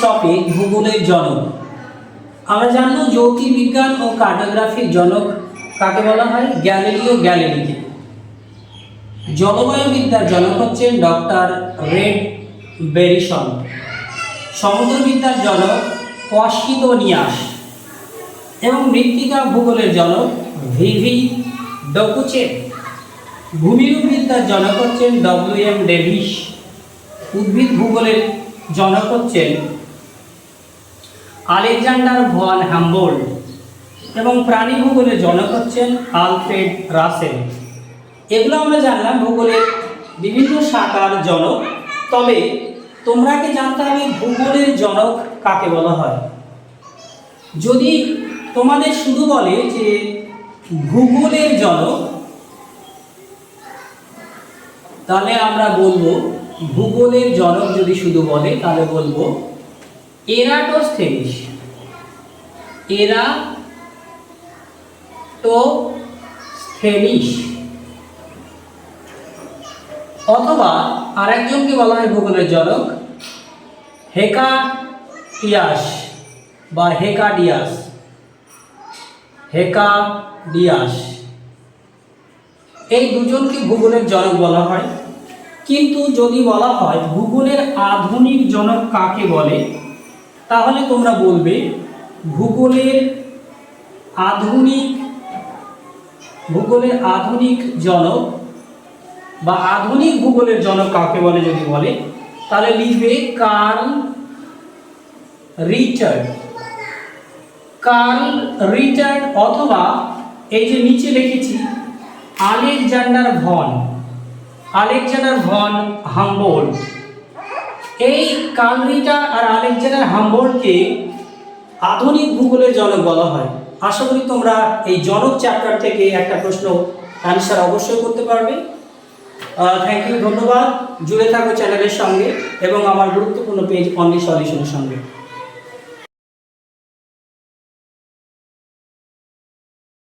Topic ভূগোলের জনক। আমরা জানবো জ্যোতির্বিজ্ঞান ও কার্টোগ্রাফির জনক কাকে বলা হয়? গ্যালিলিও গ্যালিলিকে। জলবায়ুবিদ্যার জনক হচ্ছেন ডক্টর রেড বেরিসন। সমুদ্রবিদ্যার জনক পসিদোনিয়াস এবং মৃত্তিকা ভূগোলের জনক ভিভি ডকুচেভ। ভূমিরূপবিদ্যার জনক হচ্ছেন ডব্লিউ.এম. ডেভিস। উদ্ভিদ ভূগোলের জনক হচ্ছেন আলেকজান্ডার ভন হাম্বোল্ড এবং প্রাণী ভূগোলের জনক হচ্ছেন আলফ্রেড রাসেল। এগুলো আমরা জানলাম ভূগোলের বিভিন্ন শাখার জনক। তবে তোমরা কি জানতে হবে ভূগোলের জনক কাকে বলা হয়? যদি তোমাদের শুধু বলে যে ভূগোলের জনক, তাহলে আমরা বলবো ভূগোলের জনক যদি শুধু বলে তাহলে বলবো এরাটোস্থেনিস। এরাটোস্থেনিস। অথবা আরেকজনকে বলা হয় ভূগোলের জনক হেকাটিয়াস বা হেকাডিয়াস। হেকাডিয়াস। এই দুজনকে ভূগোলের জনক বলা হয়। কিন্তু যদি বলা হয় ভূগোলের আধুনিক জনক কাকে বলে, তাহলে তোমরা বলবে ভূগোলের আধুনিক জনক বা আধুনিক ভূগোলের জনক কাকে বলে যদি বলে তাহলে লিখবে কার্ল রিচার্ড অথবা এই যে নিচে লিখেছি আলেকজান্ডার ভন হাম্বোল্ড। এই কার্ল রিচার্ড আর আলেকজান্ডার হাম্বোল্ডকে আধুনিক ভূগোলের জনক বলা হয়। আশা করি তোমরা এই জনক চ্যাপ্টার থেকে একটা প্রশ্ন অ্যান্সার অবশ্যই করতে পারবে। থ্যাংক ইউ, ধন্যবাদ। জুড়ে থাকো চ্যানেলের সঙ্গে এবং আমার গুরুত্বপূর্ণ পেজ অনলি সলিউশনের সঙ্গে।